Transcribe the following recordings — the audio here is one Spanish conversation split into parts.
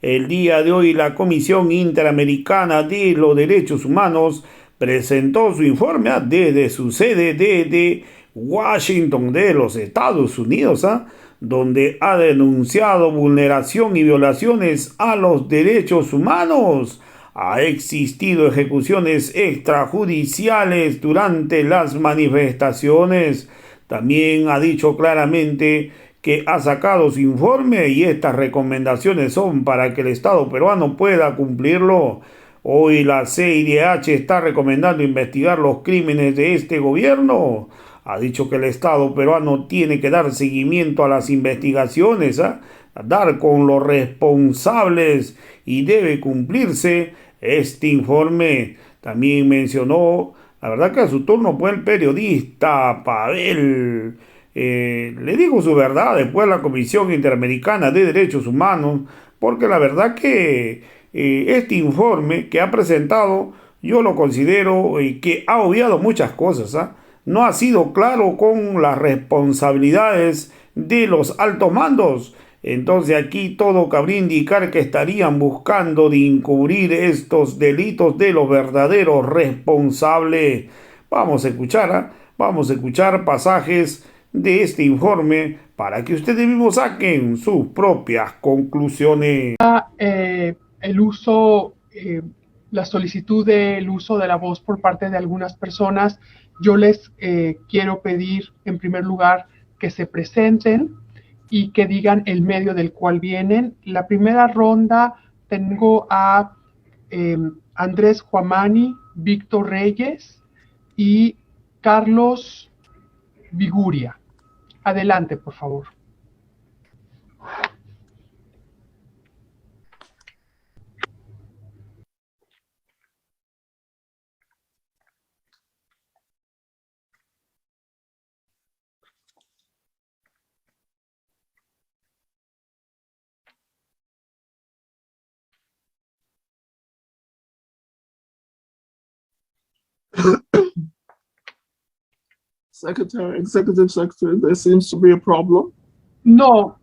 El día de hoy la Comisión Interamericana de los Derechos Humanos presentó su informe desde su sede de Washington de los Estados Unidos, donde ha denunciado vulneración y violaciones a los derechos humanos. Ha existido ejecuciones extrajudiciales durante las manifestaciones. También ha dicho claramente que ha sacado su informe y estas recomendaciones son para que el Estado peruano pueda cumplirlo. Hoy la CIDH está recomendando investigar los crímenes de este gobierno. Ha dicho que el Estado peruano tiene que dar seguimiento a las investigaciones, a dar con los responsables y debe cumplirse este informe. También mencionó, la verdad que a su turno fue el periodista Pavel. Le digo su verdad después de la Comisión Interamericana de Derechos Humanos, porque la verdad que este informe que ha presentado yo lo considero que ha obviado muchas cosas, no ha sido claro con las responsabilidades de los altos mandos. Entonces aquí todo cabría indicar que estarían buscando de encubrir estos delitos de los verdaderos responsables. Vamos a escuchar, vamos a escuchar pasajes de este informe para que ustedes mismos saquen sus propias conclusiones. El uso, la solicitud del uso de la voz por parte de algunas personas, yo les quiero pedir en primer lugar que se presenten y que digan el medio del cual vienen. La primera ronda tengo a Andrés Juamani, Víctor Reyes y Carlos Viguria. Adelante, por favor. Executive Secretary, there seems to be a problem. No,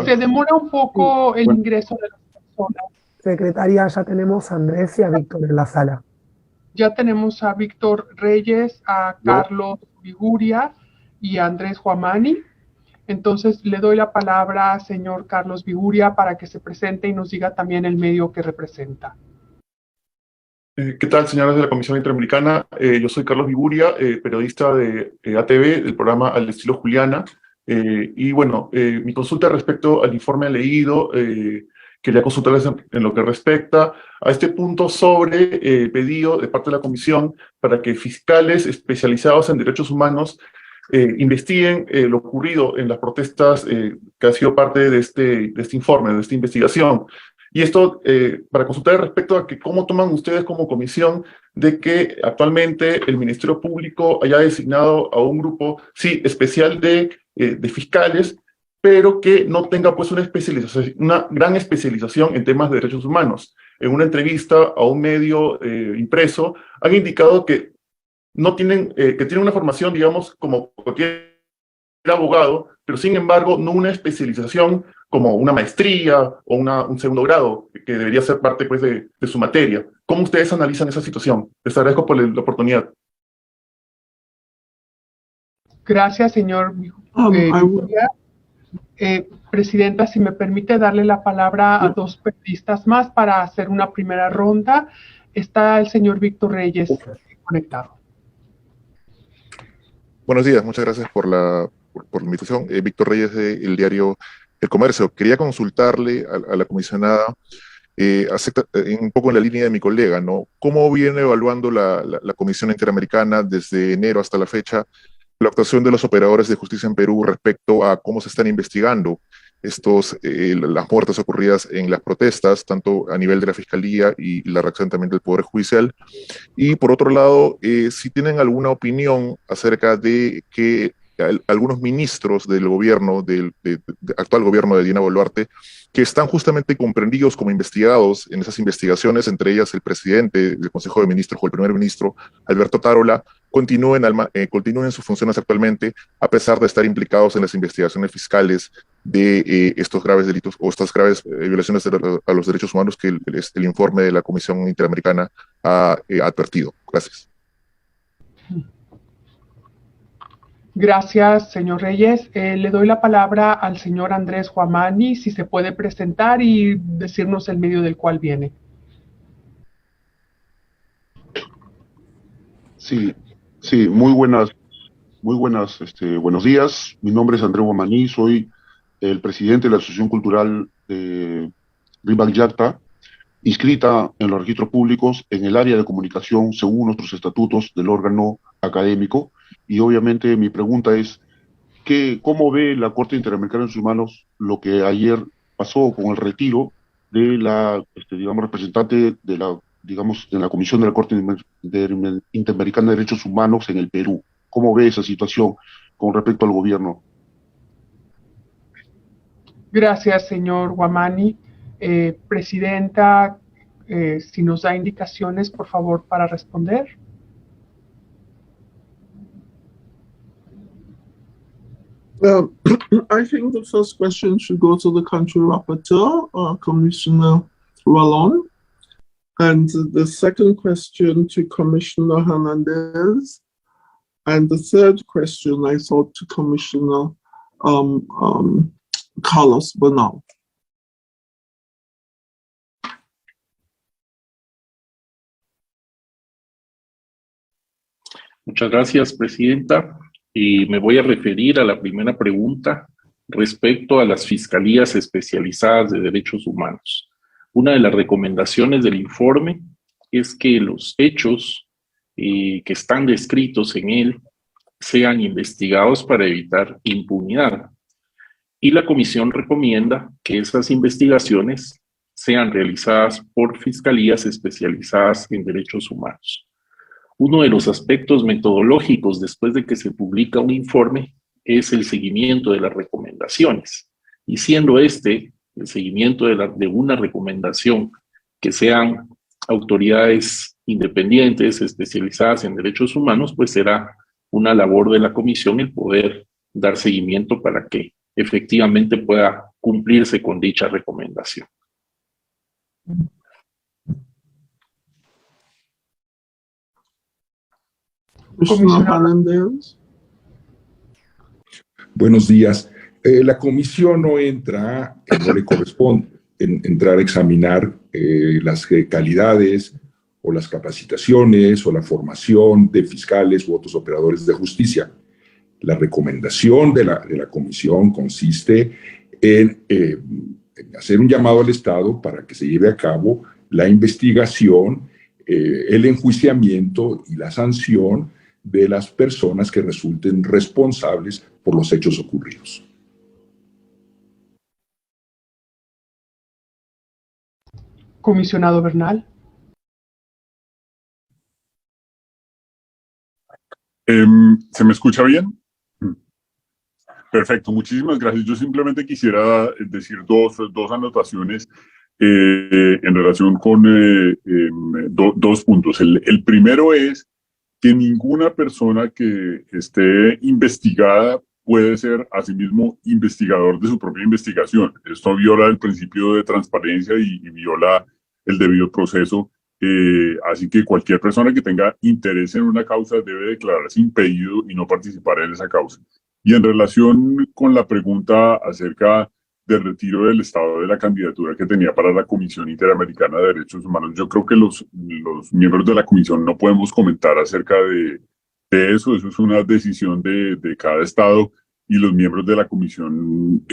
se demora un poco el ingreso de las personas. Secretaria, ya tenemos a Andrés y a Víctor en la sala. Ya tenemos a Víctor Reyes, a Carlos Viguria y a Andrés Juamani. Entonces le doy la palabra, señor Carlos Viguria, para que se presente y nos diga también el medio que representa. ¿Qué tal, señores de la Comisión Interamericana? Yo soy Carlos Viguria, periodista de ATV, del programa Al Estilo Juliana. Y bueno, mi consulta respecto al informe leído, quería consultarles en lo que respecta a este punto sobre pedido de parte de la Comisión para que fiscales especializados en derechos humanos investiguen lo ocurrido en las protestas que ha sido parte de este informe, de esta investigación. Y esto para consultar respecto a que cómo toman ustedes como comisión de que actualmente el Ministerio Público haya designado a un grupo, sí, especial de fiscales, pero que no tenga pues una gran especialización en temas de derechos humanos. En una entrevista a un medio impreso han indicado que no tienen, que tienen una formación, digamos, como cualquier abogado, pero sin embargo no una especialización como una maestría o un segundo grado, que debería ser parte pues, de su materia. ¿Cómo ustedes analizan esa situación? Les agradezco por la oportunidad. Gracias, señor Presidenta, si me permite darle la palabra a dos periodistas más para hacer una primera ronda. Está el señor Víctor Reyes conectado. Buenos días, muchas gracias por la invitación. Víctor Reyes, del diario El Comercio. Quería consultarle a la comisionada, un poco en la línea de mi colega, ¿no? ¿Cómo viene evaluando la Comisión Interamericana desde enero hasta la fecha la actuación de los operadores de justicia en Perú respecto a cómo se están investigando las muertes ocurridas en las protestas, tanto a nivel de la Fiscalía y la reacción también del Poder Judicial? Y por otro lado, si tienen alguna opinión acerca de que algunos ministros del gobierno, del actual gobierno de Dina Boluarte, que están justamente comprendidos como investigados en esas investigaciones, entre ellas el presidente del Consejo de Ministros o el primer ministro, Alberto Tarola, continúen sus funciones actualmente, a pesar de estar implicados en las investigaciones fiscales de estos graves delitos o estas graves violaciones a los derechos humanos que el informe de la Comisión Interamericana ha advertido. Gracias. Gracias, señor Reyes. Le doy la palabra al señor Andrés Huamani, si se puede presentar y decirnos el medio del cual viene. Sí, buenos días. Mi nombre es Andrés Huamani, soy el presidente de la Asociación Cultural de Rímac Yacta, inscrita en los registros públicos en el área de comunicación según nuestros estatutos del órgano académico. Y obviamente mi pregunta es, ¿cómo ve la Corte Interamericana de Derechos Humanos lo que ayer pasó con el retiro de la, representante de la Comisión de la Corte Interamericana de Derechos Humanos en el Perú? ¿Cómo ve esa situación con respecto al gobierno? Gracias, señor Huamani. Presidenta, si nos da indicaciones, por favor, para responder. I think the first question should go to the country rapporteur, Commissioner Rallon, and the second question to Commissioner Hernandez, and the third question I thought to Commissioner Carlos Bernal. Muchas gracias, Presidenta. Y me voy a referir a la primera pregunta respecto a las fiscalías especializadas de derechos humanos. Una de las recomendaciones del informe es que los hechos que están descritos en él sean investigados para evitar impunidad. Y la Comisión recomienda que esas investigaciones sean realizadas por fiscalías especializadas en derechos humanos. Uno de los aspectos metodológicos después de que se publica un informe es el seguimiento de las recomendaciones. Y siendo el seguimiento de una recomendación que sean autoridades independientes, especializadas en derechos humanos, pues será una labor de la Comisión el poder dar seguimiento para que efectivamente pueda cumplirse con dicha recomendación. Buenos días. La comisión no le corresponde entrar a examinar las calidades o las capacitaciones o la formación de fiscales u otros operadores de justicia. La recomendación de la comisión consiste en hacer un llamado al Estado para que se lleve a cabo la investigación, el enjuiciamiento y la sanción de las personas que resulten responsables por los hechos ocurridos. Comisionado Bernal. ¿Se me escucha bien? Perfecto, muchísimas gracias. Yo simplemente quisiera decir dos anotaciones en relación con dos puntos. El primero es que ninguna persona que esté investigada puede ser asimismo investigador de su propia investigación. Esto viola el principio de transparencia y viola el debido proceso. Así que cualquier persona que tenga interés en una causa debe declararse impedido y no participar en esa causa. Y en relación con la pregunta acerca del retiro del Estado de la candidatura que tenía para la Comisión Interamericana de Derechos Humanos, yo creo que los miembros de la Comisión no podemos comentar acerca de eso. Eso es una decisión de cada Estado, y los miembros de la Comisión,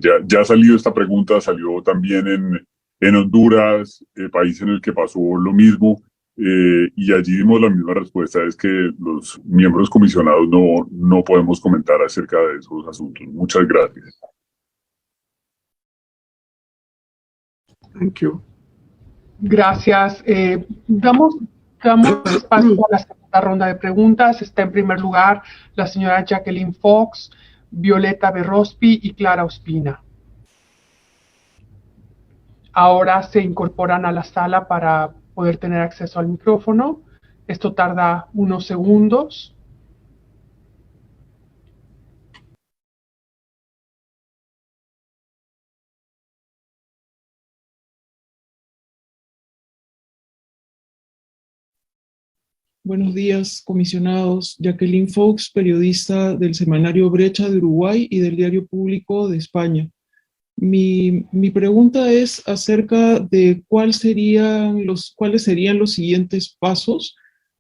ya ha salido esta pregunta, salió también en Honduras, país en el que pasó lo mismo, y allí dimos la misma respuesta, es que los miembros comisionados no podemos comentar acerca de esos asuntos. Muchas gracias. Thank you. Gracias. Damos espacio a la segunda ronda de preguntas. Está en primer lugar la señora Jacqueline Fox, Violeta Berrospi y Clara Ospina. Ahora se incorporan a la sala para poder tener acceso al micrófono. Esto tarda unos segundos. Buenos días, comisionados. Jacqueline Fox, periodista del semanario Brecha de Uruguay y del Diario Público de España. Mi pregunta es acerca de cuáles serían los siguientes pasos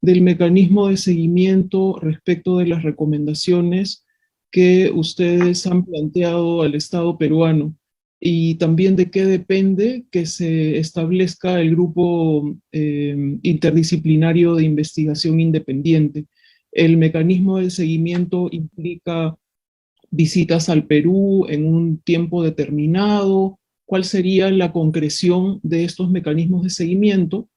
del mecanismo de seguimiento respecto de las recomendaciones que ustedes han planteado al Estado peruano, y también de qué depende que se establezca el grupo interdisciplinario de investigación independiente. El mecanismo de seguimiento implica visitas al Perú en un tiempo determinado. ¿Cuál sería la concreción de estos mecanismos de seguimiento?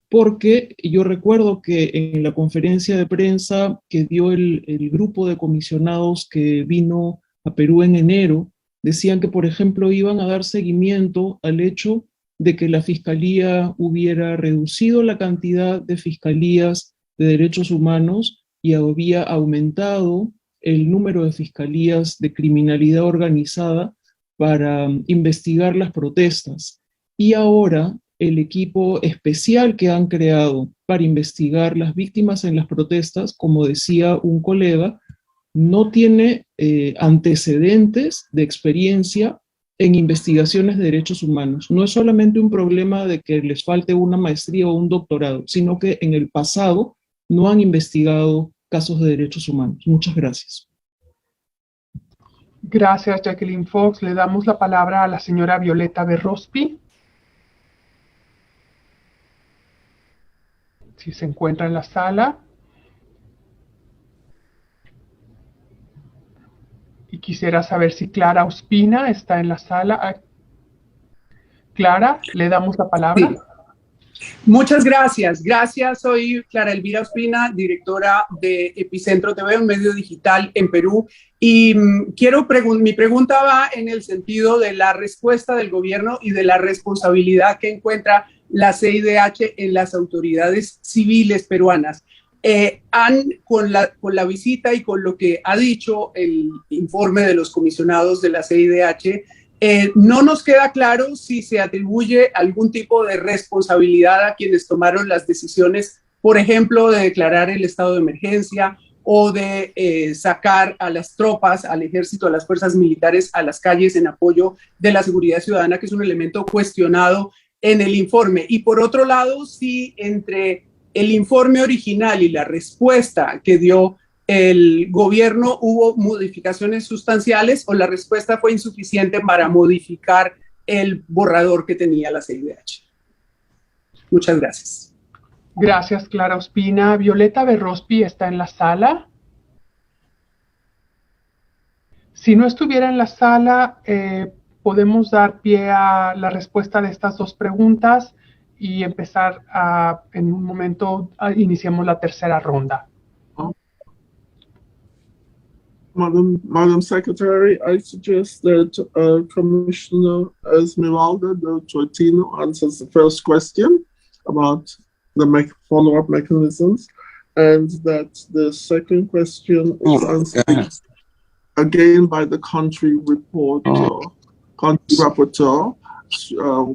Porque yo recuerdo que en la conferencia de prensa que dio el grupo de comisionados que vino a Perú en enero, decían que, por ejemplo, iban a dar seguimiento al hecho de que la Fiscalía hubiera reducido la cantidad de fiscalías de derechos humanos y había aumentado el número de fiscalías de criminalidad organizada para investigar las protestas. Y ahora el equipo especial que han creado para investigar las víctimas en las protestas, como decía un colega, no tiene antecedentes de experiencia en investigaciones de derechos humanos. No es solamente un problema de que les falte una maestría o un doctorado, sino que en el pasado no han investigado casos de derechos humanos. Muchas gracias. Gracias, Jacqueline Fox. Le damos la palabra a la señora Violeta Berrospi. Si se encuentra en la sala. Y quisiera saber si Clara Ospina está en la sala. Clara, le damos la palabra. Sí. Muchas gracias. Gracias, soy Clara Elvira Ospina, directora de Epicentro TV, un medio digital en Perú. Y mi pregunta va en el sentido de la respuesta del gobierno y de la responsabilidad que encuentra la CIDH en las autoridades civiles peruanas. Con la visita y con lo que ha dicho el informe de los comisionados de la CIDH, no nos queda claro si se atribuye algún tipo de responsabilidad a quienes tomaron las decisiones, por ejemplo, de declarar el estado de emergencia o de sacar a las tropas, al ejército, a las fuerzas militares a las calles en apoyo de la seguridad ciudadana, que es un elemento cuestionado en el informe. Y por otro lado, si entre el informe original y la respuesta que dio el gobierno hubo modificaciones sustanciales o la respuesta fue insuficiente para modificar el borrador que tenía la CIDH. Muchas gracias. Gracias, Clara Ospina. Violeta Berrospi está en la sala. Si no estuviera en la sala, podemos dar pie a la respuesta de estas dos preguntas y empezar en un momento, iniciamos la tercera ronda. Madam Secretary, I suggest that Commissioner Esmeralda del Troitino answers the first question about the follow-up mechanisms, and that the second question is answered again by the country report, country rapporteur,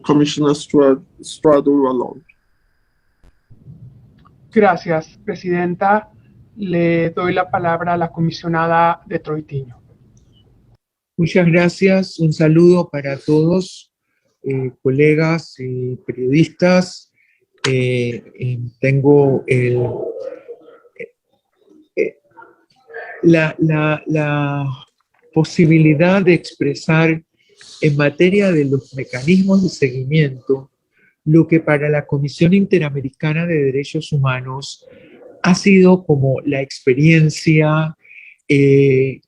Commissioner Strado Ralón. Gracias, Presidenta. Le doy la palabra a la comisionada de Troitiño. Muchas gracias. Un saludo para todos, colegas y periodistas. Tengo la posibilidad de expresar en materia de los mecanismos de seguimiento lo que para la Comisión Interamericana de Derechos Humanos ha sido como la experiencia,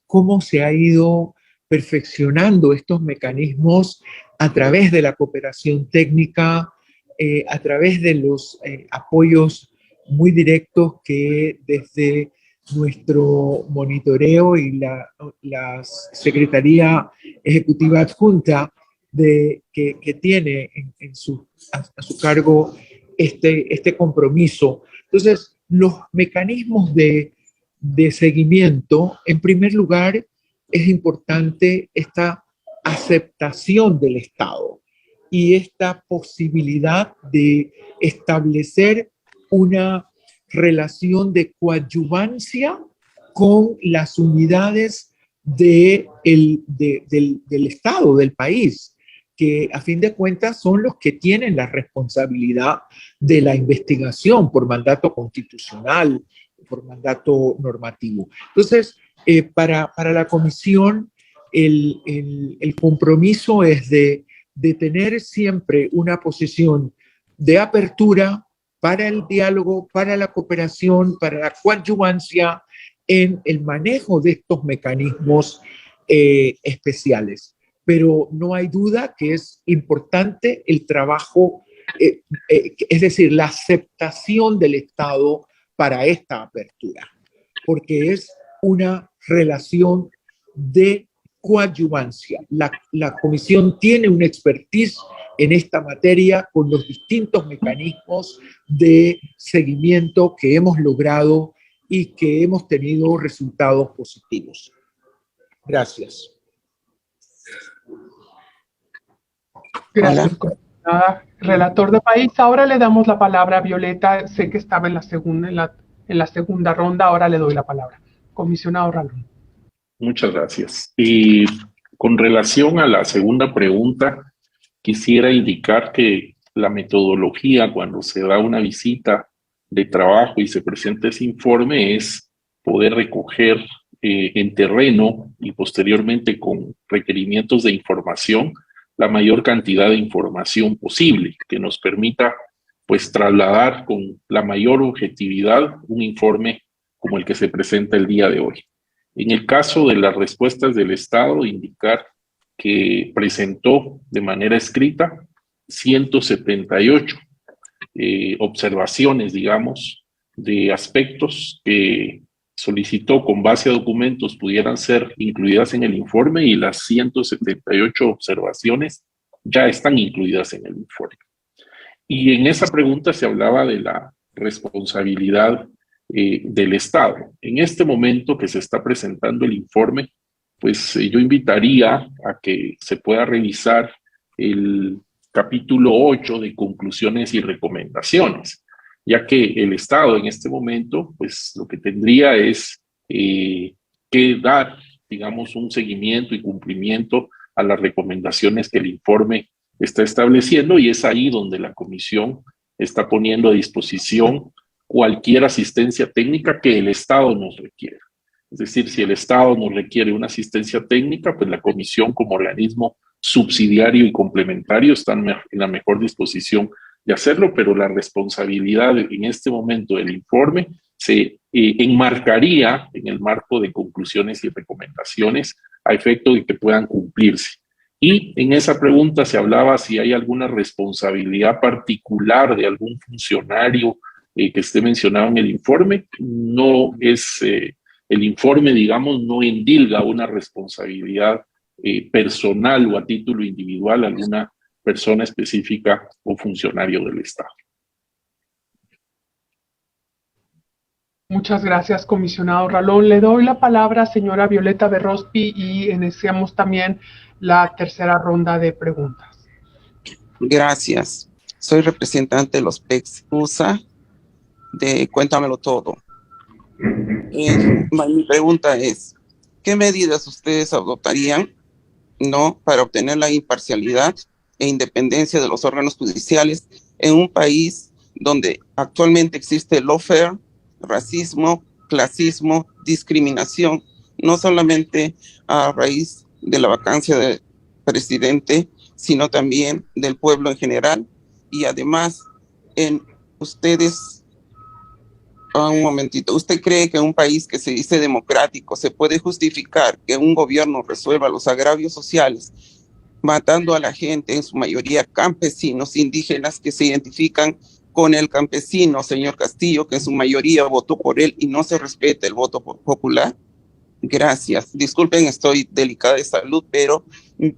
cómo se ha ido perfeccionando estos mecanismos a través de la cooperación técnica, a través de los apoyos muy directos que desde nuestro monitoreo y la Secretaría Ejecutiva Adjunta que tiene a su cargo este compromiso. Entonces, los mecanismos de seguimiento, en primer lugar, es importante esta aceptación del Estado y esta posibilidad de establecer una relación de coadyuvancia con las unidades del Estado, del país, que a fin de cuentas son los que tienen la responsabilidad de la investigación por mandato constitucional, por mandato normativo. Entonces, para la comisión, el compromiso es de tener siempre una posición de apertura para el diálogo, para la cooperación, para la coadyuvancia en el manejo de estos mecanismos especiales. Pero no hay duda que es importante el trabajo, es decir, la aceptación del Estado para esta apertura, porque es una relación de coadyuvancia. La comisión tiene una expertise en esta materia con los distintos mecanismos de seguimiento que hemos logrado y que hemos tenido resultados positivos. Gracias. Gracias, comisionada. Relator de país, ahora le damos la palabra a Violeta. Sé que estaba en la segunda ronda, ahora le doy la palabra. Comisionado Ralón. Muchas gracias. Y con relación a la segunda pregunta, quisiera indicar que la metodología cuando se da una visita de trabajo y se presenta ese informe es poder recoger en terreno y posteriormente con requerimientos de información la mayor cantidad de información posible que nos permita pues trasladar con la mayor objetividad un informe como el que se presenta el día de hoy. En el caso de las respuestas del Estado, indicar que presentó de manera escrita 178 observaciones, digamos, de aspectos que solicitó con base a documentos pudieran ser incluidas en el informe, y las 178 observaciones ya están incluidas en el informe. Y en esa pregunta se hablaba de la responsabilidad del Estado. En este momento que se está presentando el informe, pues yo invitaría a que se pueda revisar el capítulo 8 de conclusiones y recomendaciones, ya que el Estado en este momento, pues lo que tendría es que dar, digamos, un seguimiento y cumplimiento a las recomendaciones que el informe está estableciendo, y es ahí donde la Comisión está poniendo a disposición cualquier asistencia técnica que el Estado nos requiera. Es decir, si el Estado nos requiere una asistencia técnica, pues la Comisión como organismo subsidiario y complementario está en la mejor disposición de hacerlo, pero la responsabilidad en este momento del informe se enmarcaría en el marco de conclusiones y recomendaciones a efecto de que puedan cumplirse. Y en esa pregunta se hablaba si hay alguna responsabilidad particular de algún funcionario que esté mencionado en el informe. No es, el informe, digamos, no endilga una responsabilidad personal o a título individual a alguna persona específica o funcionario del Estado. Muchas gracias, comisionado Ralón. Le doy la palabra a señora Violeta Berrospi y iniciamos también la tercera ronda de preguntas. Gracias. Soy representante de los PECs USA de Cuéntamelo Todo. Mi pregunta es, ¿qué medidas ustedes adoptarían para obtener la imparcialidad e independencia de los órganos judiciales en un país donde actualmente existe lawfare, racismo, clasismo, discriminación, no solamente a raíz de la vacancia del presidente, sino también del pueblo en general? Y además, un momentito, ¿usted cree que en un país que se dice democrático se puede justificar que un gobierno resuelva los agravios sociales matando a la gente, en su mayoría campesinos, indígenas, que se identifican con el campesino, señor Castillo, que en su mayoría votó por él, y no se respeta el voto popular? Gracias. Disculpen, estoy delicada de salud, pero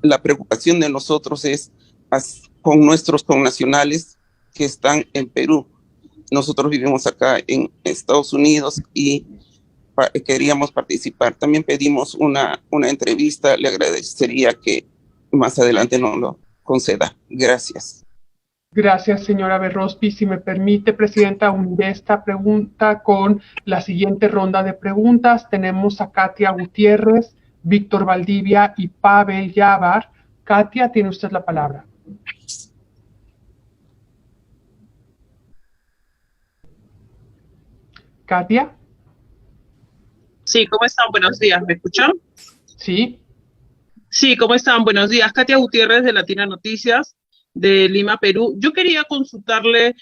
la preocupación de nosotros es con nuestros connacionales que están en Perú. nosotros vivimos acá en Estados Unidos y queríamos participar. También pedimos una entrevista, le agradecería que más adelante nos lo conceda. Gracias. Gracias, señora Berrospi. Si me permite, Presidenta, uniré esta pregunta con la siguiente ronda de preguntas. Tenemos a Katia Gutiérrez, Víctor Valdivia y Pavel Yavar. Katia, tiene usted la palabra. Katia. Sí, ¿cómo están? Buenos días, ¿me escuchan? Sí. Sí, ¿cómo están? Buenos días. Katia Gutiérrez de Latina Noticias de Lima, Perú. Yo quería consultarle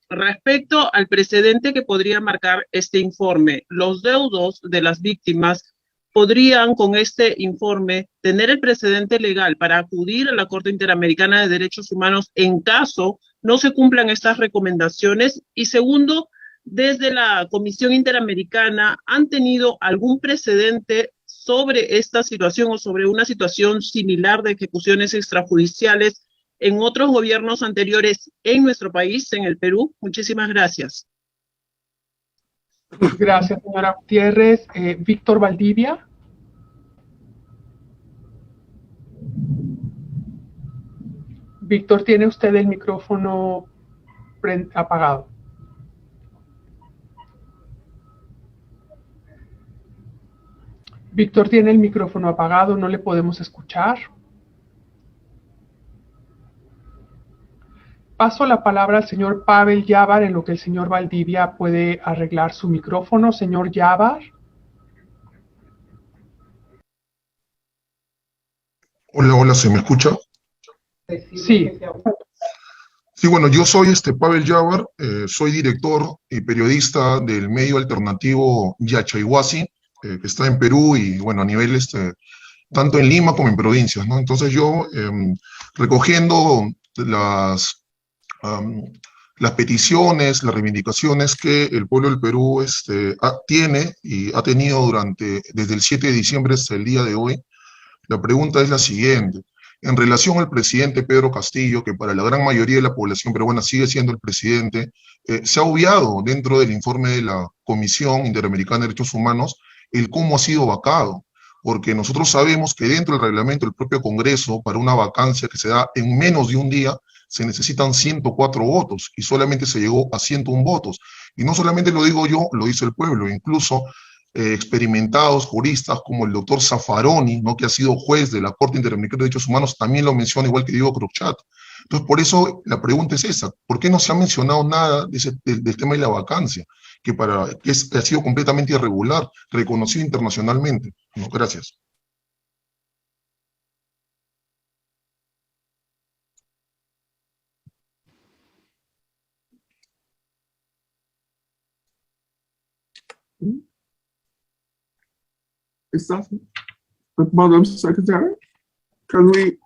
respecto al precedente que podría marcar este informe. Los deudos de las víctimas podrían, con este informe, tener el precedente legal para acudir a la Corte Interamericana de Derechos Humanos en caso no se cumplan estas recomendaciones. Y segundo, desde la Comisión Interamericana, ¿han tenido algún precedente sobre esta situación o sobre una situación similar de ejecuciones extrajudiciales en otros gobiernos anteriores en nuestro país, en el Perú? Muchísimas gracias. Gracias, señora Gutiérrez. Víctor Valdivia. Víctor, ¿tiene usted el micrófono apagado? Víctor tiene el micrófono apagado, no le podemos escuchar. Paso la palabra al señor Pavel Yavar en lo que el señor Valdivia puede arreglar su micrófono. Señor Yavar. Hola, ¿se me escucha? Sí. Sí, bueno, yo soy Pavel Yavar, soy director y periodista del medio alternativo Yachayhuasi, que está en Perú y, bueno, a nivel tanto en Lima como en provincias, ¿no? Entonces yo, recogiendo las peticiones, las reivindicaciones que el pueblo del Perú tiene y ha tenido desde el 7 de diciembre hasta el día de hoy, la pregunta es la siguiente. En relación al presidente Pedro Castillo, que para la gran mayoría de la población peruana sigue siendo el presidente, se ha obviado dentro del informe de la Comisión Interamericana de Derechos Humanos el cómo ha sido vacado, porque nosotros sabemos que dentro del reglamento del propio Congreso, para una vacancia que se da en menos de un día, se necesitan 104 votos y solamente se llegó a 101 votos. Y no solamente lo digo yo, lo dice el pueblo, incluso experimentados juristas como el doctor Zaffaroni, ¿no?, que ha sido juez de la Corte Interamericana de Derechos Humanos, también lo menciona, igual que Diego Crochat. Entonces, por eso la pregunta es esa: ¿por qué no se ha mencionado nada del tema de la vacancia, que ha sido completamente irregular, reconocido internacionalmente? No, gracias. Is that Madam Secretary? Can we?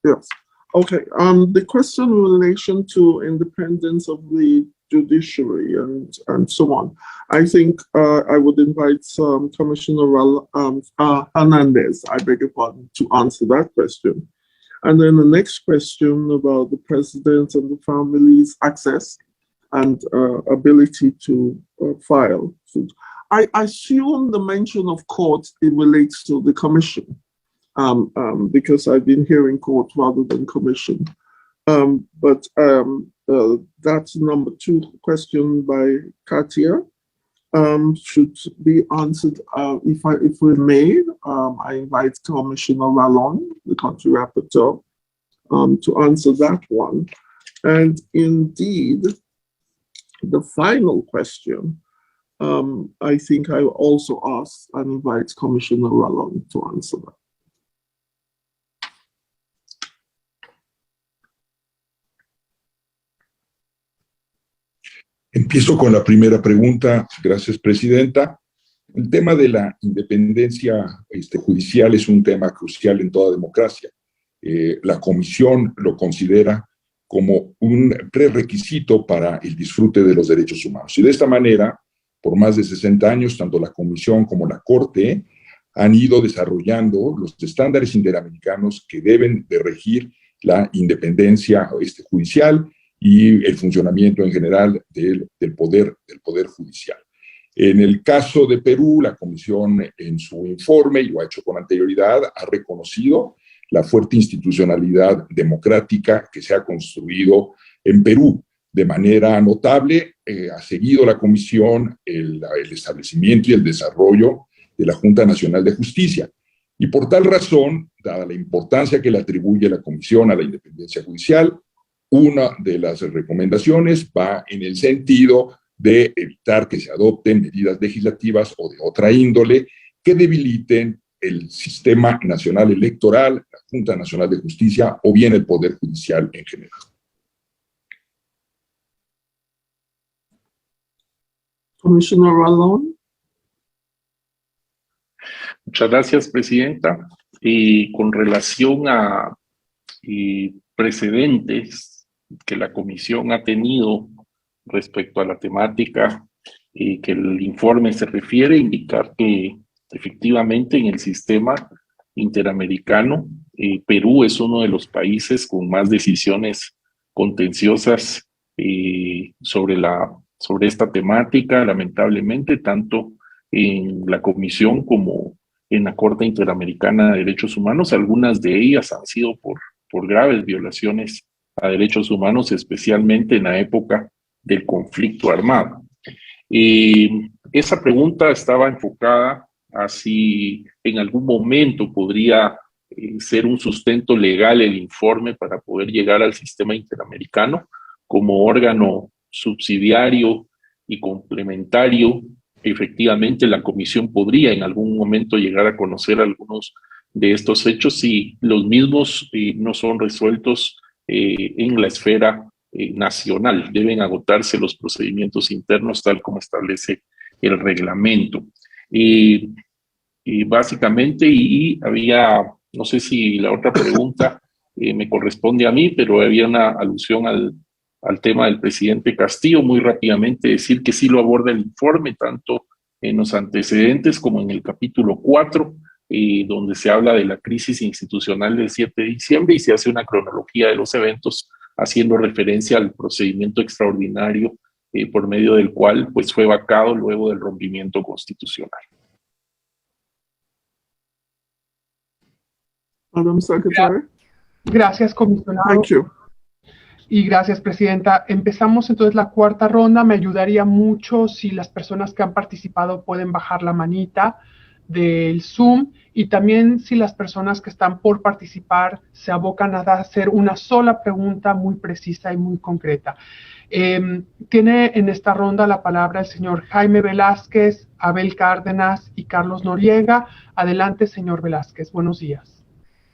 Yes. Okay. The question in relation to independence of the judiciary and so on. I think I would invite Commissioner Hernandez, I beg your pardon, to answer that question. And then the next question about the president and the family's access and ability to file. So I assume the mention of court, it relates to the commission, because I've been hearing court rather than commission. But that's number 2 question by Katia. Should be answered, if we may. I invite Commissioner Rallon, the country rapporteur, to answer that one. And indeed, the final question, I think I will also ask and invite Commissioner Rallon to answer that. Empiezo con la primera pregunta. Gracias, Presidenta. El tema de la independencia judicial es un tema crucial en toda democracia. La Comisión lo considera como un prerequisito para el disfrute de los derechos humanos. Y de esta manera, por más de 60 años, tanto la Comisión como la Corte han ido desarrollando los estándares interamericanos que deben de regir la independencia judicial y el funcionamiento en general del poder judicial. En el caso de Perú, la Comisión en su informe, y lo ha hecho con anterioridad, ha reconocido la fuerte institucionalidad democrática que se ha construido en Perú. De manera notable, ha seguido la Comisión el establecimiento y el desarrollo de la Junta Nacional de Justicia. Y por tal razón, dada la importancia que le atribuye la Comisión a la independencia judicial, una de las recomendaciones va en el sentido de evitar que se adopten medidas legislativas o de otra índole que debiliten el sistema nacional electoral, la Junta Nacional de Justicia o bien el Poder Judicial en general. Commissioner Ralón. Muchas gracias, Presidenta. Y con relación a precedentes que la Comisión ha tenido respecto a la temática que el informe se refiere, indicar que efectivamente en el sistema interamericano, Perú es uno de los países con más decisiones contenciosas sobre esta temática, lamentablemente, tanto en la Comisión como en la Corte Interamericana de Derechos Humanos. Algunas de ellas han sido por graves violaciones a derechos humanos, especialmente en la época del conflicto armado. Esa pregunta estaba enfocada a si en algún momento podría ser un sustento legal el informe para poder llegar al sistema interamericano como órgano subsidiario y complementario. Efectivamente, la Comisión podría en algún momento llegar a conocer algunos de estos hechos si los mismos no son resueltos en la esfera nacional. Deben agotarse los procedimientos internos tal como establece el reglamento. Básicamente, había, no sé si la otra pregunta me corresponde a mí, pero había una alusión al tema del presidente Castillo. Muy rápidamente decir que sí lo aborda el informe, tanto en los antecedentes como en el capítulo 4, donde se habla de la crisis institucional del 7 de diciembre y se hace una cronología de los eventos haciendo referencia al procedimiento extraordinario por medio del cual pues, fue vacado luego del rompimiento constitucional. Madam Secretary. Gracias, comisionado. Thank you. Y gracias, Presidenta. Empezamos entonces la cuarta ronda. Me ayudaría mucho si las personas que han participado pueden bajar la manita del Zoom y también si las personas que están por participar se abocan a hacer una sola pregunta muy precisa y muy concreta. Tiene en esta ronda la palabra el señor Jaime Velázquez, Abel Cárdenas y Carlos Noriega. Adelante, señor Velázquez. Buenos días.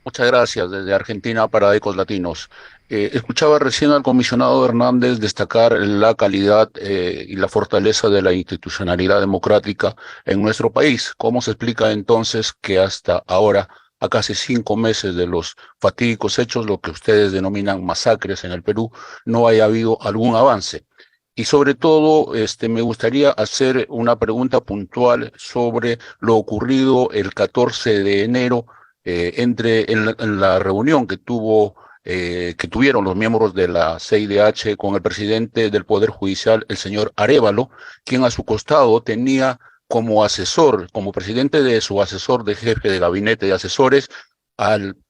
Muchas gracias. Desde Argentina para Ecos Latinos. Escuchaba recién al comisionado Hernández destacar la calidad y la fortaleza de la institucionalidad democrática en nuestro país. ¿Cómo se explica entonces que hasta ahora, a casi 5 meses de los fatídicos hechos, lo que ustedes denominan masacres en el Perú, no haya habido algún avance? Y sobre todo, me gustaría hacer una pregunta puntual sobre lo ocurrido el 14 de enero en la reunión que tuvieron los miembros de la CIDH con el presidente del Poder Judicial, el señor Arévalo, quien a su costado tenía como asesor, como presidente de su asesor de jefe de gabinete de asesores,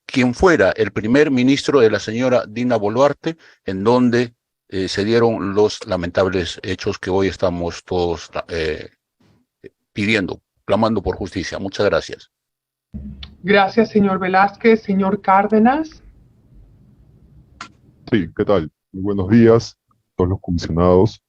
quien fuera el primer ministro de la señora Dina Boluarte, en donde se dieron los lamentables hechos que hoy estamos todos pidiendo, clamando por justicia. Muchas gracias. Gracias, señor Velázquez. Señor Cárdenas. Sí, ¿qué tal? Muy buenos días a todos los comisionados.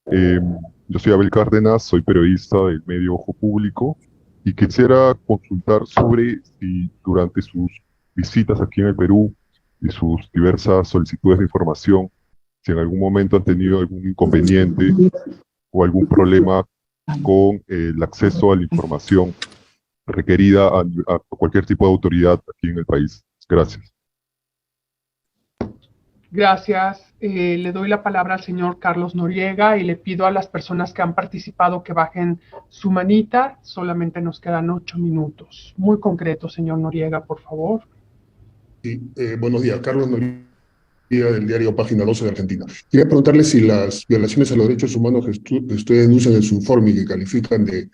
Yo soy Abel Cárdenas, soy periodista del medio Ojo Público y quisiera consultar sobre si durante sus visitas aquí en el Perú y sus diversas solicitudes de información, si en algún momento han tenido algún inconveniente o algún problema con el acceso a la información requerida a cualquier tipo de autoridad aquí en el país. Gracias. Gracias. Le doy la palabra al señor Carlos Noriega y le pido a las personas que han participado que bajen su manita. Solamente nos quedan 8 minutos. Muy concreto, señor Noriega, por favor. Sí, buenos días, Carlos Noriega. del diario Página 12 de Argentina. Quería preguntarle si las violaciones a los derechos humanos que ustedes denuncian en su informe y que califican de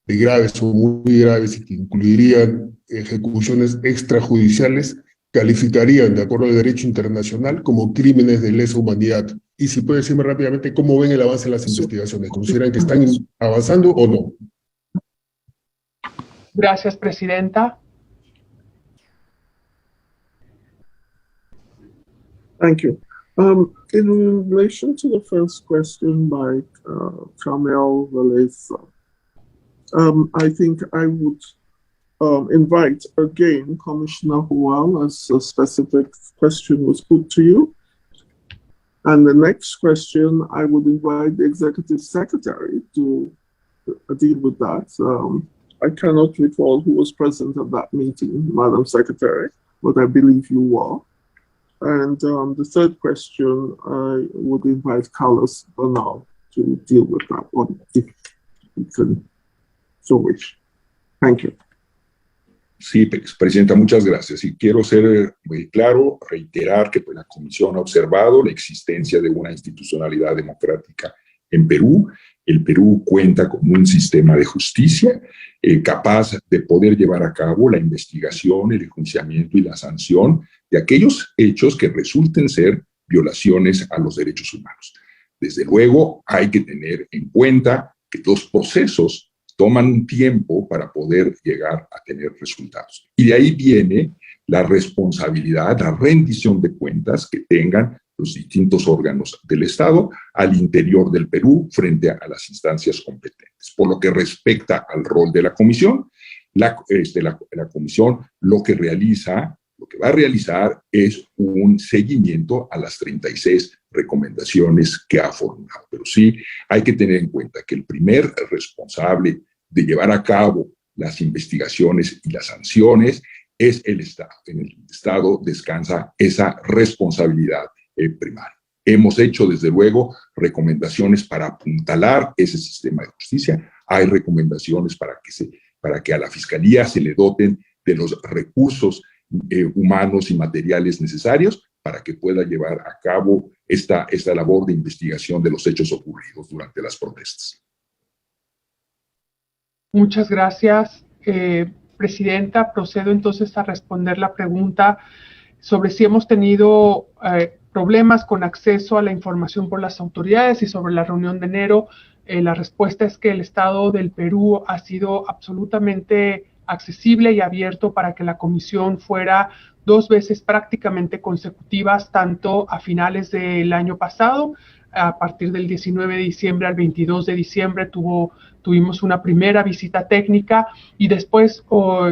graves o muy graves y que incluirían ejecuciones extrajudiciales, calificarían, de acuerdo al derecho internacional, como crímenes de lesa humanidad. Y si puede decirme rápidamente cómo ven el avance en las investigaciones. ¿Consideran que están avanzando o no? Gracias, Presidenta. Thank you. In relation to the first question by Kamel Valesa, I think I would invite again Commissioner Huang, as a specific question was put to you. And the next question, I would invite the Executive Secretary to deal with that. I cannot recall who was present at that meeting, Madam Secretary, but I believe you were. And the third question, I would invite Carlos Bernal to deal with that one, if you can so wish. Thank you. Sí, Presidenta, muchas gracias. Y quiero ser muy claro, reiterar que pues, la Comisión ha observado la existencia de una institucionalidad democrática en Perú. El Perú cuenta con un sistema de justicia capaz de poder llevar a cabo la investigación, el enjuiciamiento y la sanción de aquellos hechos que resulten ser violaciones a los derechos humanos. Desde luego, hay que tener en cuenta que los procesos toman un tiempo para poder llegar a tener resultados. Y de ahí viene la responsabilidad, la rendición de cuentas que tengan los distintos órganos del Estado al interior del Perú frente a las instancias competentes. Por lo que respecta al rol de la Comisión, la Comisión lo que va a realizar es un seguimiento a las 36 recomendaciones que ha formulado. Pero sí hay que tener en cuenta que el primer responsable de llevar a cabo las investigaciones y las sanciones es el Estado. En el Estado descansa esa responsabilidad primaria. Hemos hecho, desde luego, recomendaciones para apuntalar ese sistema de justicia. Hay recomendaciones para que a la Fiscalía se le doten de los recursos humanos y materiales necesarios para que pueda llevar a cabo esta labor de investigación de los hechos ocurridos durante las protestas. Muchas gracias, Presidenta. Procedo entonces a responder la pregunta sobre si hemos tenido problemas con acceso a la información por las autoridades y sobre la reunión de enero. La respuesta es que el Estado del Perú ha sido absolutamente accesible y abierto para que la comisión fuera 2 veces prácticamente consecutivas, tanto a finales del año pasado, a partir del 19 de diciembre al 22 de diciembre tuvimos una primera visita técnica y después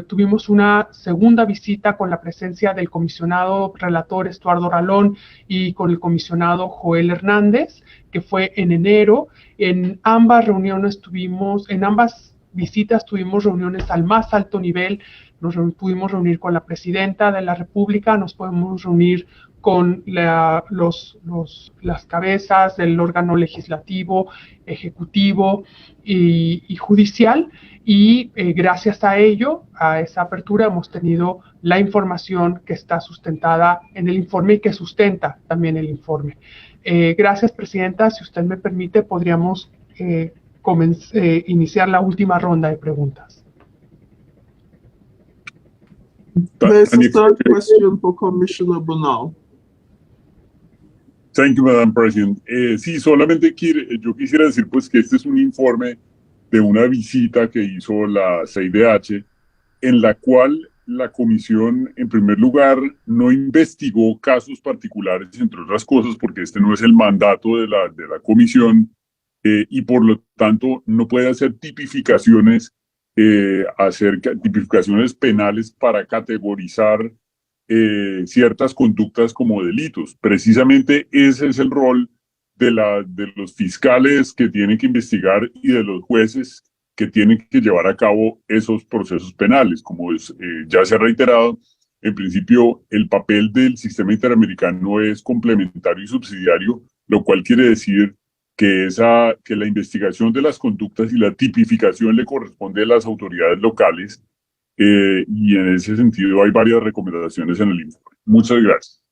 tuvimos una segunda visita con la presencia del comisionado relator Estuardo Ralón y con el comisionado Joel Hernández, que fue en enero. En ambas visitas tuvimos reuniones al más alto nivel. Nos pudimos reunir con la Presidenta de la República, nos podemos reunir con las cabezas del órgano legislativo, ejecutivo y judicial, y gracias a ello, a esa apertura, hemos tenido la información que está sustentada en el informe y que sustenta también el informe. Gracias, Presidenta. Si usted me permite, podríamos iniciar la última ronda de preguntas. There's a third question for Commissioner Bernal. Thank you, Madam President. Sí, solamente yo quisiera decir pues que este es un informe de una visita que hizo la CIDH, en la cual la comisión, en primer lugar, no investigó casos particulares, entre otras cosas, porque este no es el mandato de la comisión, y por lo tanto no puede hacer tipificaciones penales para categorizar ciertas conductas como delitos. Precisamente ese es el rol de los fiscales que tienen que investigar y de los jueces que tienen que llevar a cabo esos procesos penales. Como ya se ha reiterado, en principio el papel del sistema interamericano es complementario y subsidiario, lo cual quiere decir que la investigación de las conductas y la tipificación le corresponde a las autoridades locales, y en ese sentido hay varias recomendaciones en el informe. Muchas gracias.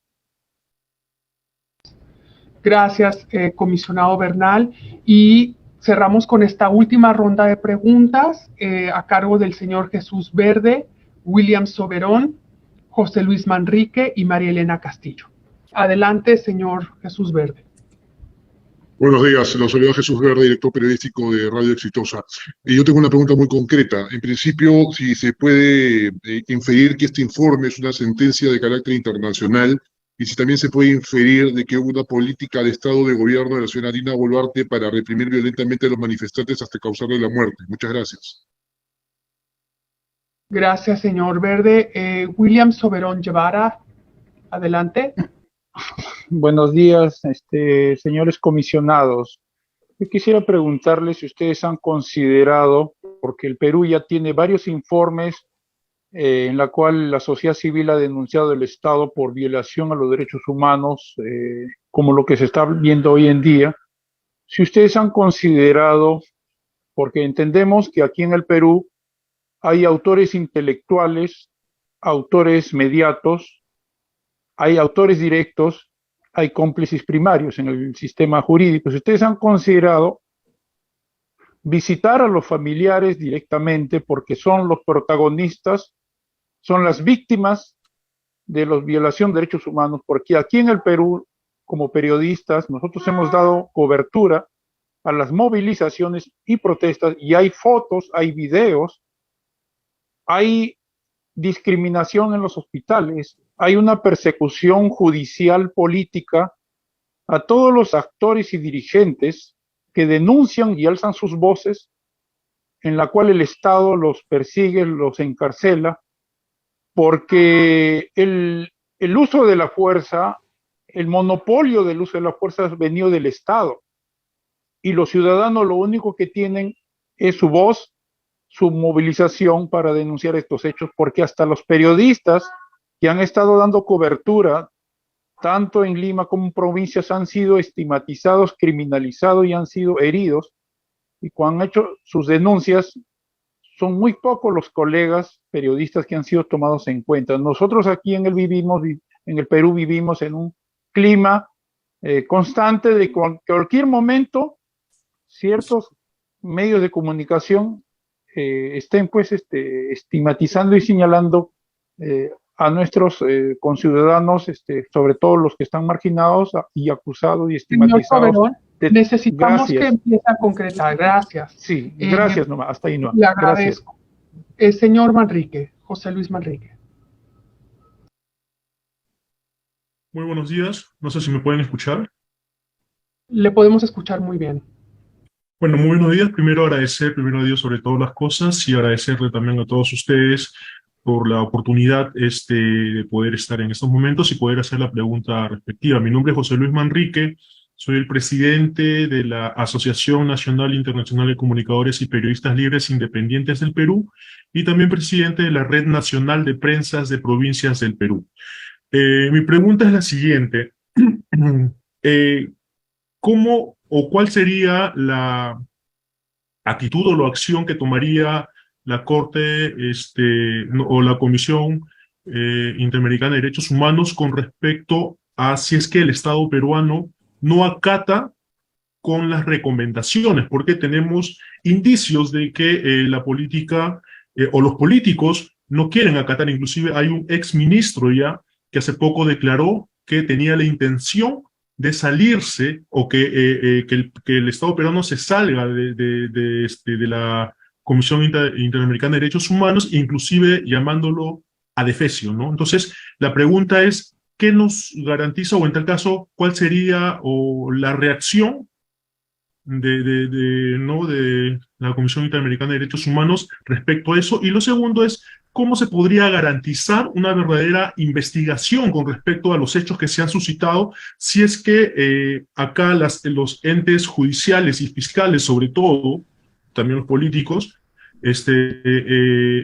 Gracias, comisionado Bernal. Y cerramos con esta última ronda de preguntas a cargo del señor Jesús Verde, William Soberón, José Luis Manrique y María Elena Castillo. Adelante, señor Jesús Verde. Buenos días, los saluda Jesús Verde, director periodístico de Radio Exitosa. Yo tengo una pregunta muy concreta. En principio, si se puede inferir que este informe es una sentencia de carácter internacional y si también se puede inferir de que hubo una política de Estado de gobierno de la señora Dina Boluarte para reprimir violentamente a los manifestantes hasta causarle la muerte. Muchas gracias. Gracias, señor Verde. William Soberón Guevara, adelante. Buenos días, señores comisionados. Yo quisiera preguntarles si ustedes han considerado, porque el Perú ya tiene varios informes en la cual la sociedad civil ha denunciado el Estado por violación a los derechos humanos, como lo que se está viendo hoy en día. Si ustedes han considerado, porque entendemos que aquí en el Perú hay autores intelectuales, autores mediatos, hay autores directos, hay cómplices primarios en el sistema jurídico. Si ustedes han considerado visitar a los familiares directamente porque son los protagonistas, son las víctimas de la violación de derechos humanos, porque aquí en el Perú, como periodistas, nosotros hemos dado cobertura a las movilizaciones y protestas, y hay fotos, hay videos, hay discriminación en los hospitales, hay una persecución judicial política a todos los actores y dirigentes que denuncian y alzan sus voces, en la cual el Estado los persigue, los encarcela, porque el uso de la fuerza, el monopolio del uso de la fuerza ha venido del Estado, y los ciudadanos lo único que tienen es su voz, su movilización para denunciar estos hechos, porque hasta los periodistas que han estado dando cobertura, tanto en Lima como en provincias, han sido estigmatizados, criminalizados y han sido heridos, y cuando han hecho sus denuncias, son muy pocos los colegas periodistas que han sido tomados en cuenta. Nosotros aquí en el Perú vivimos en un clima constante de cualquier momento, ciertos medios de comunicación estén pues estigmatizando y señalando a nuestros conciudadanos, sobre todo los que están marginados y acusados y estigmatizados. Señor Soberón, necesitamos Gracias. que empiece a concretar. Gracias. Sí, gracias nomás, hasta ahí no. Le agradezco. Señor Manrique, José Luis Manrique. Muy buenos días. No sé si me pueden escuchar. Le podemos escuchar muy bien. Bueno, muy buenos días. Primero agradecer, primero a Dios sobre todas las cosas, y agradecerle también a todos ustedes por la oportunidad de poder estar en estos momentos y poder hacer la pregunta respectiva. Mi nombre es José Luis Manrique, soy el presidente de la Asociación Nacional Internacional de Comunicadores y Periodistas Libres Independientes del Perú, y también presidente de la Red Nacional de Prensas de Provincias del Perú. Mi pregunta es la siguiente. ¿Cómo o cuál sería la actitud o la acción que tomaría la Corte o la Comisión Interamericana de Derechos Humanos con respecto a si es que el Estado peruano no acata con las recomendaciones? Porque tenemos indicios de que la política o los políticos no quieren acatar. Inclusive hay un exministro ya que hace poco declaró que tenía la intención de salirse, o que el Estado peruano se salga de la Comisión Interamericana de Derechos Humanos, inclusive llamándolo adefesio, ¿no? Entonces, la pregunta es, ¿qué nos garantiza, o en tal caso, cuál sería la reacción de la Comisión Interamericana de Derechos Humanos respecto a eso? Y lo segundo es, ¿cómo se podría garantizar una verdadera investigación con respecto a los hechos que se han suscitado, si es que acá los entes judiciales y fiscales, sobre todo, también los políticos,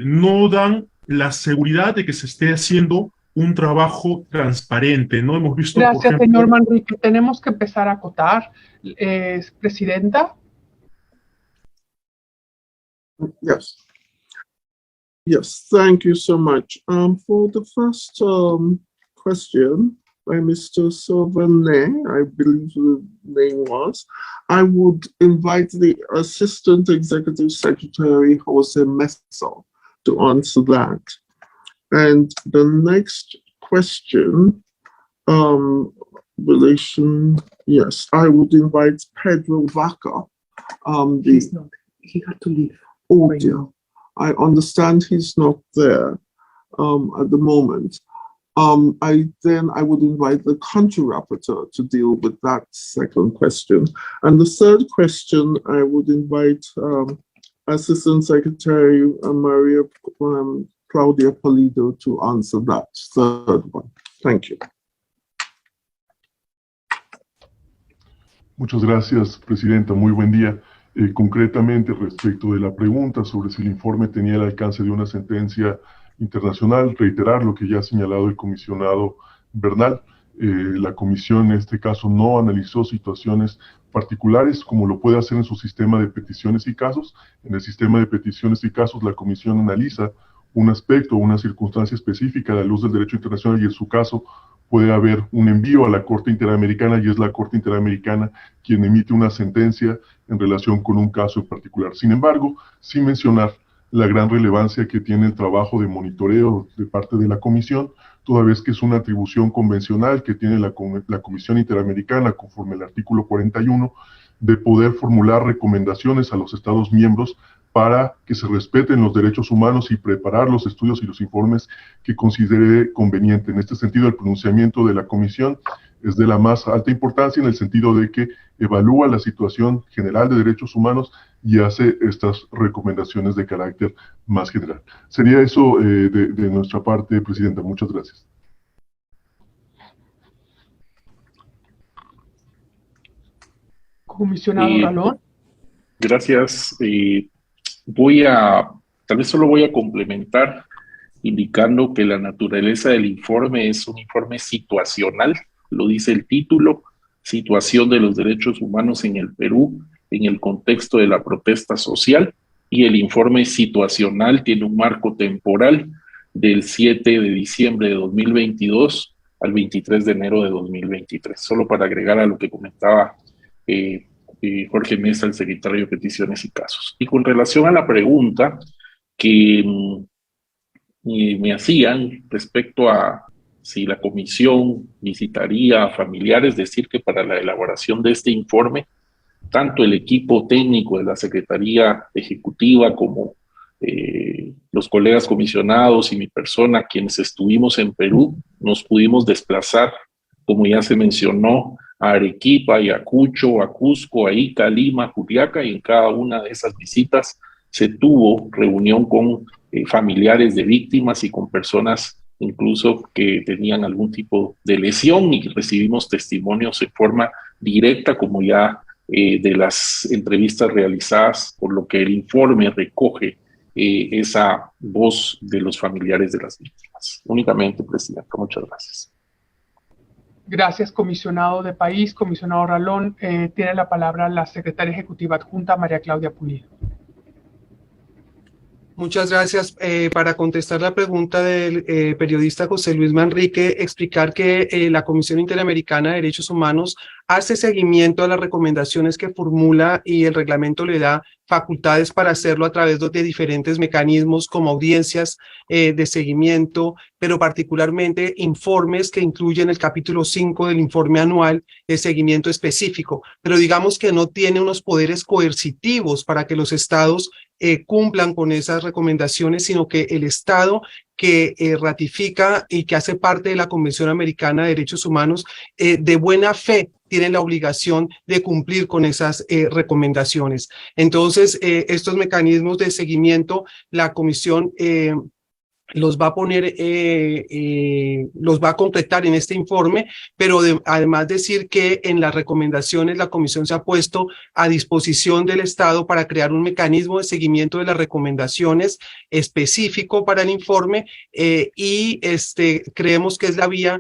no dan la seguridad de que se esté haciendo un trabajo transparente? ¿No? Hemos visto, Gracias, por ejemplo, señor Manrique. Tenemos que empezar a acotar. Presidenta. Yes. Yes, thank you so much. For the first question, by Mr. Sauvigny, I believe the name was, I would invite the Assistant Executive Secretary, Jose Mesa, to answer that. And the next question, yes, I would invite Pedro Vaca. He's not. He had to leave. Oh dear. I understand he's not there at the moment. I would invite the country rapporteur to deal with that second question. And the third question, I would invite Assistant Secretary Maria Claudia Pulido to answer that third one. Thank you. Muchas gracias, Presidenta. Muy buen día. Concretamente, respecto de la pregunta sobre si el informe tenía el alcance de una sentencia internacional, reiterar lo que ya ha señalado el comisionado Bernal. La comisión en este caso no analizó situaciones particulares como lo puede hacer en su sistema de peticiones y casos. En el sistema de peticiones y casos la comisión analiza un aspecto o una circunstancia específica a la luz del derecho internacional y en su caso puede haber un envío a la Corte Interamericana y es la Corte Interamericana quien emite una sentencia en relación con un caso en particular. Sin embargo, sin mencionar la gran relevancia que tiene el trabajo de monitoreo de parte de la Comisión, toda vez que es una atribución convencional que tiene la Comisión Interamericana conforme al artículo 41 de poder formular recomendaciones a los Estados miembros para que se respeten los derechos humanos y preparar los estudios y los informes que considere conveniente. En este sentido, el pronunciamiento de la Comisión es de la más alta importancia en el sentido de que evalúa la situación general de derechos humanos y hace estas recomendaciones de carácter más general. Sería eso de nuestra parte, Presidenta. Muchas gracias. Comisionado Ralón. Gracias. Tal vez solo voy a complementar indicando que la naturaleza del informe es un informe situacional, lo dice el título, situación de los derechos humanos en el Perú en el contexto de la protesta social, y el informe situacional tiene un marco temporal del 7 de diciembre de 2022 al 23 de enero de 2023. Solo para agregar a lo que comentaba Jorge Mesa, el secretario de Peticiones y Casos. Y con relación a la pregunta que me hacían respecto a si la comisión visitaría a familiares, decir que para la elaboración de este informe, tanto el equipo técnico de la Secretaría Ejecutiva como los colegas comisionados y mi persona, quienes estuvimos en Perú, nos pudimos desplazar, como ya se mencionó, a Arequipa, Ayacucho, a Cusco, a Ica, Lima, Juliaca, y en cada una de esas visitas se tuvo reunión con familiares de víctimas y con personas incluso que tenían algún tipo de lesión, y recibimos testimonios en forma directa, como ya de las entrevistas realizadas, por lo que el informe recoge esa voz de los familiares de las víctimas. Únicamente, Presidenta, muchas gracias. Gracias, comisionado de país. Comisionado Ralón, tiene la palabra la secretaria ejecutiva adjunta, María Claudia Pulido. Muchas gracias. Para contestar la pregunta del periodista José Luis Manrique, explicar que la Comisión Interamericana de Derechos Humanos hace seguimiento a las recomendaciones que formula y el reglamento le da facultades para hacerlo a través de diferentes mecanismos como audiencias de seguimiento, pero particularmente informes que incluyen el capítulo 5 del informe anual de seguimiento específico, pero digamos que no tiene unos poderes coercitivos para que los estados cumplan con esas recomendaciones, sino que el Estado que ratifica y que hace parte de la Convención Americana de Derechos Humanos de buena fe tiene la obligación de cumplir con esas recomendaciones. Entonces, estos mecanismos de seguimiento, la Comisión los va a poner, los va a completar en este informe, pero además decir que en las recomendaciones la Comisión se ha puesto a disposición del Estado para crear un mecanismo de seguimiento de las recomendaciones específico para el informe y creemos que es la vía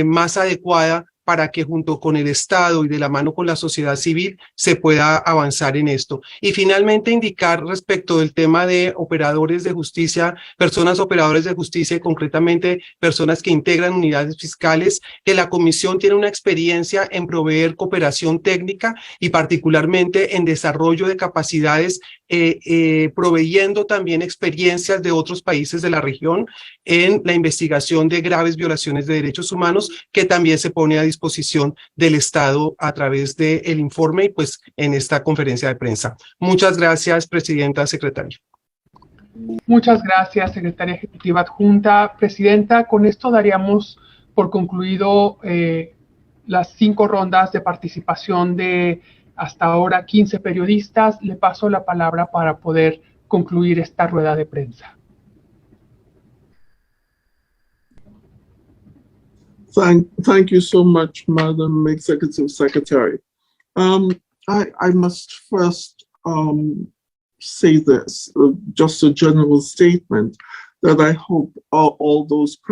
más adecuada para que junto con el Estado y de la mano con la sociedad civil se pueda avanzar en esto. Y finalmente indicar respecto del tema de operadores de justicia, personas operadoras de justicia y concretamente personas que integran unidades fiscales, que la comisión tiene una experiencia en proveer cooperación técnica y particularmente en desarrollo de capacidades, proveyendo también experiencias de otros países de la región en la investigación de graves violaciones de derechos humanos, que también se pone a disposición del Estado a través del informe y pues en esta conferencia de prensa. Muchas gracias, Presidenta, Secretario. Muchas gracias, Secretaria Ejecutiva Adjunta. Presidenta, con esto daríamos por concluido las 5 rondas de participación de hasta ahora 15 periodistas. Le paso la palabra para poder concluir esta rueda de prensa. Thank you so much, Madam Executive Secretary. I must first say this, just a general statement, that I hope all those